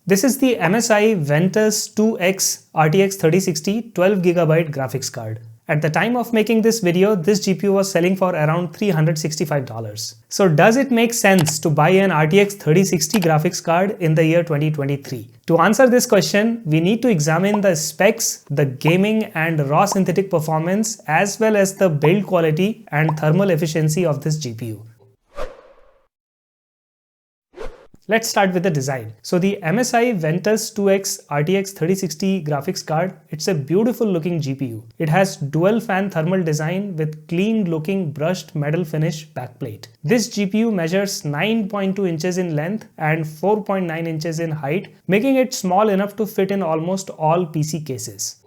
This is the MSI Ventus 2X RTX 3060 12GB graphics card. At the time of making this video, this GPU was selling for around $365. So does it make sense to buy an RTX 3060 graphics card in the year 2023? To answer this question, we need to examine the specs, the gaming and raw synthetic performance, as well as the build quality and thermal efficiency of this GPU. Let's start with the design. So the MSI Ventus 2X RTX 3060 graphics card, it's a beautiful looking GPU. It has dual fan thermal design with clean looking brushed metal finish backplate. This GPU measures 9.2 inches in length and 4.9 inches in height, making it small enough to fit in almost all PC cases.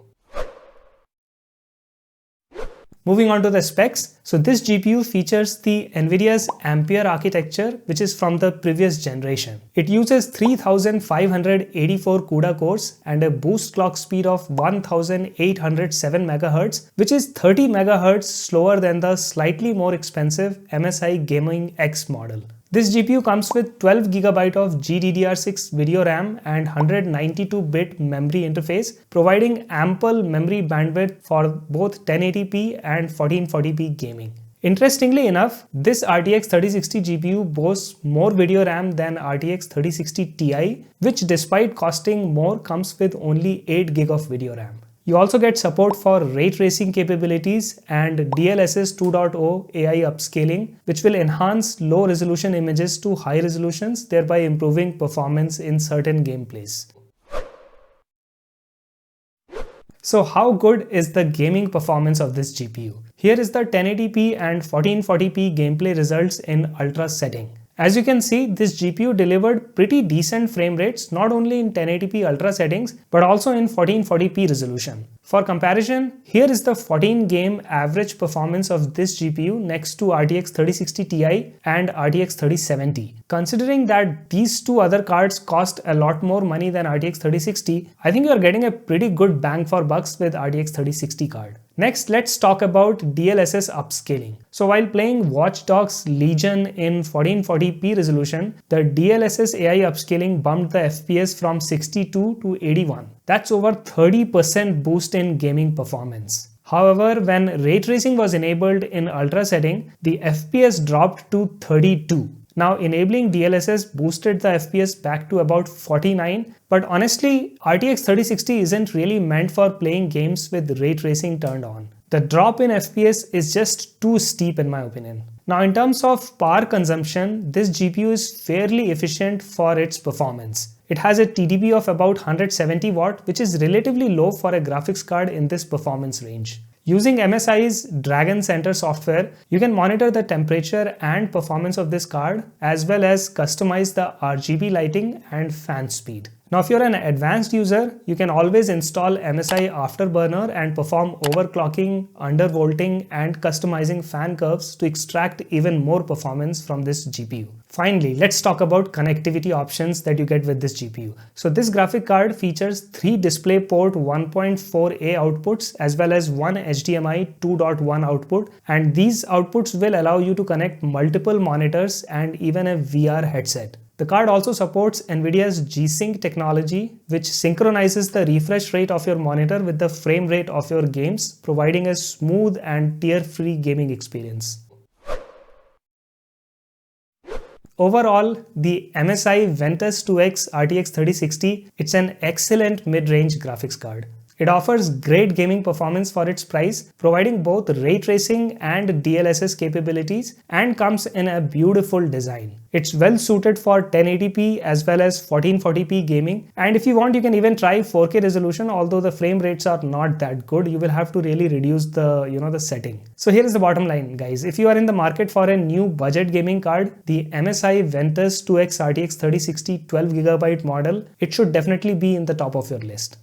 Moving on to the specs, so this GPU features the Nvidia's Ampere architecture, which is from the previous generation. It uses 3584 CUDA cores and a boost clock speed of 1807 MHz, which is 30 MHz slower than the slightly more expensive MSI Gaming X model. This GPU comes with 12GB of GDDR6 video RAM and 192-bit memory interface, providing ample memory bandwidth for both 1080p and 1440p gaming. Interestingly enough, this RTX 3060 GPU boasts more video RAM than RTX 3060 Ti, which despite costing more comes with only 8GB of video RAM. You also get support for ray tracing capabilities and DLSS 2.0 AI upscaling, which will enhance low resolution images to high resolutions, thereby improving performance in certain gameplays. So how good is the gaming performance of this GPU? Here is the 1080p and 1440p gameplay results in ultra setting. As you can see, this GPU delivered pretty decent frame rates not only in 1080p ultra settings but also in 1440p resolution. For comparison, here is the 14 game average performance of this GPU next to RTX 3060 Ti and RTX 3070. Considering that these two other cards cost a lot more money than RTX 3060, I think you are getting a pretty good bang for bucks with RTX 3060 card. Next, let's talk about DLSS upscaling. So while playing Watch Dogs Legion in 1440p resolution, the DLSS AI upscaling bumped the FPS from 62 to 81. That's over 30% boost in gaming performance. However, when ray tracing was enabled in ultra setting, the FPS dropped to 32. Now, enabling DLSS boosted the FPS back to about 49, but honestly, RTX 3060 isn't really meant for playing games with ray tracing turned on. The drop in FPS is just too steep in my opinion. Now, in terms of power consumption, this GPU is fairly efficient for its performance. It has a TDP of about 170 watt, which is relatively low for a graphics card in this performance range. Using MSI's Dragon Center software, you can monitor the temperature and performance of this card as well as customize the RGB lighting and fan speed. Now, if you're an advanced user, you can always install MSI Afterburner and perform overclocking, undervolting, and customizing fan curves to extract even more performance from this GPU. Finally, let's talk about connectivity options that you get with this GPU. So this graphic card features 3 DisplayPort 1.4a outputs as well as 1 HDMI 2.1 output, and these outputs will allow you to connect multiple monitors and even a VR headset. The card also supports Nvidia's G-Sync technology, which synchronizes the refresh rate of your monitor with the frame rate of your games, providing a smooth and tear-free gaming experience. Overall, the MSI Ventus 2X RTX 3060, it's an excellent mid-range graphics card. It offers great gaming performance for its price, providing both ray tracing and DLSS capabilities, and comes in a beautiful design. It's well suited for 1080p as well as 1440p gaming, and if you want, you can even try 4K resolution, although the frame rates are not that good. You will have to really reduce the setting. So here is the bottom line, guys. If you are in the market for a new budget gaming card, the MSI Ventus 2X RTX 3060 12GB model, it should definitely be in the top of your list.